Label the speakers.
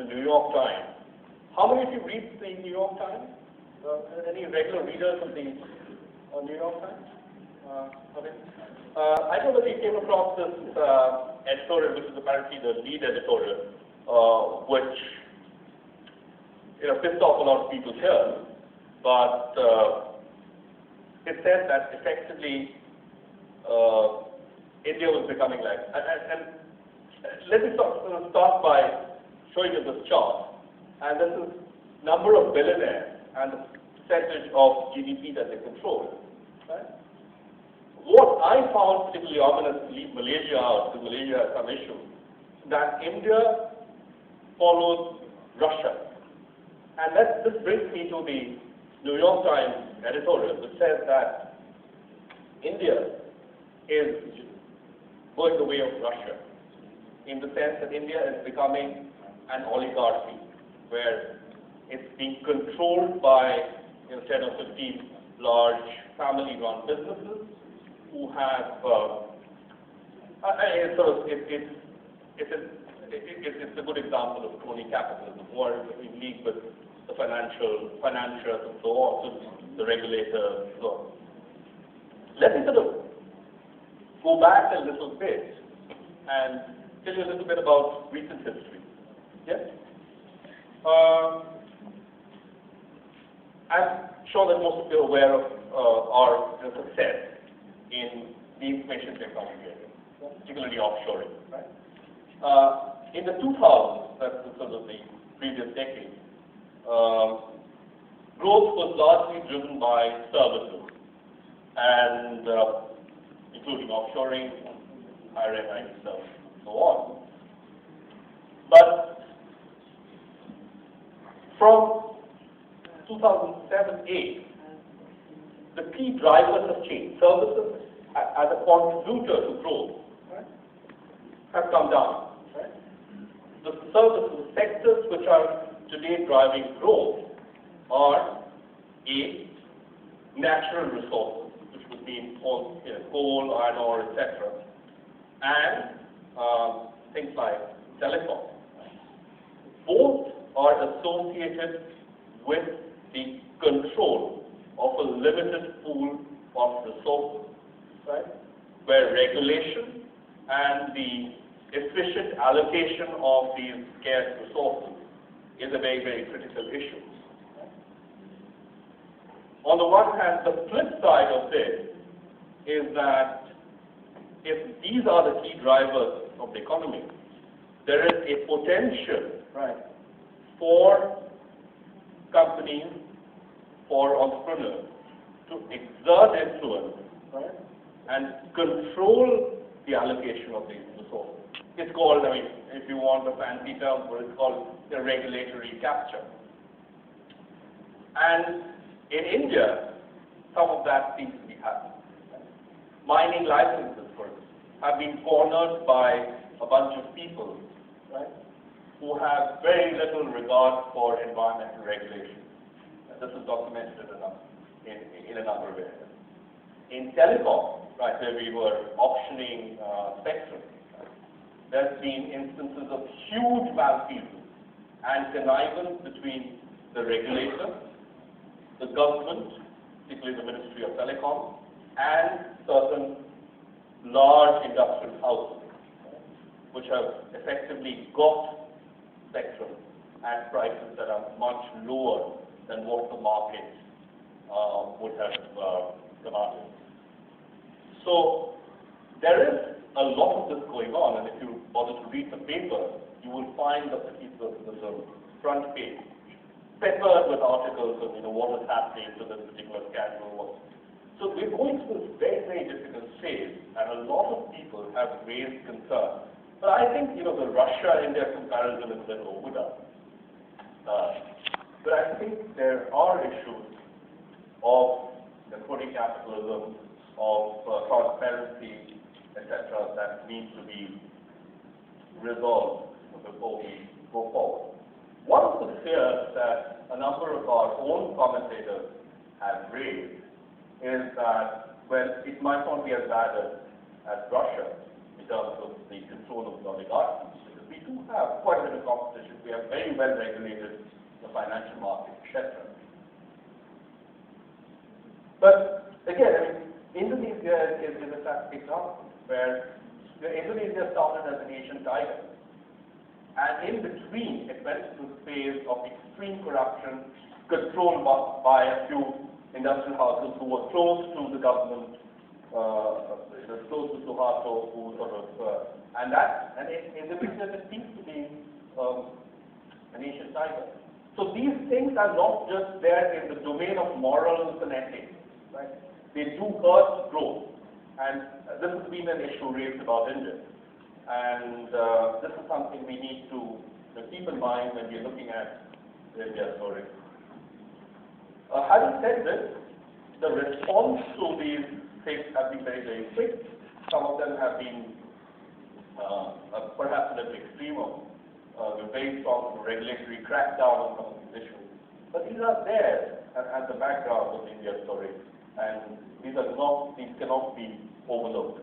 Speaker 1: New York Times. How many of you read the New York Times? Any regular readers of the New York Times? Okay. I know that we came across this editorial, which is apparently the lead editorial, which pissed off a lot of people here, but it said that effectively India was becoming like, and let me start by showing you this chart, and this is number of billionaires and the percentage of GDP that they control. Right? What I found particularly ominous to leave Malaysia out, because Malaysia has some issue, that India follows Russia. And this brings me to the New York Times editorial, which says that India is going the way of Russia, in the sense that India is becoming an oligarchy, where it's being controlled by 10 or 15 large family-run businesses who have it's a good example of crony capitalism, who are in league with the financiers and so on, so the regulators and so on. Let me sort of go back a little bit and tell you a little bit about recent history. Yes? I'm sure that most of you are aware of our success in the information technology area, particularly offshoring. Right? In the 2000s, that's sort of the previous decade, growth was largely driven by services, and including offshoring, higher end services, and so on. But from 2007-8, the key drivers have changed. Services as a contributor to growth, right, have come down. Right? The services sectors which are today driving growth are A, natural resources, which would mean coal, iron ore, etc., and things like telecom. Both are associated with the control of a limited pool of resources, right? Where regulation and the efficient allocation of these scarce resources is a very, very critical issue. Right? On the one hand, the flip side of this is that if these are the key drivers of the economy, there is a potential, right, for companies, for entrepreneurs to exert influence, right, and control the allocation of these resources. It's called, if you want a fancy term for it, it's called the regulatory capture. And in India, some of that seems to be happening. Mining licenses, for instance, have been cornered by a bunch of people, right, who have very little regard for environmental regulation. And this is documented in a number of areas. In telecom, right, where we were auctioning spectrum, there's been instances of huge malfeasance and connivance between the regulator, the government, particularly the Ministry of Telecom, and certain large industrial houses, which have effectively got spectrum at prices that are much lower than what the market would have demanded. So there is a lot of this going on, and if you bother to read the paper, you will find that the front page peppered with articles of what is happening to this particular scandal. So we're going through this very, very difficult phase, and a lot of people have raised concern. But I think the Russia-India comparison is a bit overdone. But I think there are issues of crony capitalism, of transparency, etc., that need to be resolved before we go forward. One of the fears that a number of our own commentators have raised is that, well, it might not be as bad as Russia in terms of the control of the oligarchies, because we do have quite a bit of competition. We have very well regulated the financial market, etc. But again, I mean, Indonesia is a classic example where Indonesia started as an Asian tiger. And in between, it went through the phase of extreme corruption, controlled by a few industrial houses who were close to the government, close to Suharto, who sort of, and Indonesia just seems to be an Asian tiger. So these things are not just there in the domain of morals and ethics, right? They do hurt growth, and this has been an issue raised about India. And this is something we need to keep in mind when we're looking at the India story. Having said this, the response to these things have been very, very quick. Some of them have been perhaps a little extreme, with very strong regulatory crackdown on some of these issues. But these are there at the background of the India story, and these cannot be overlooked.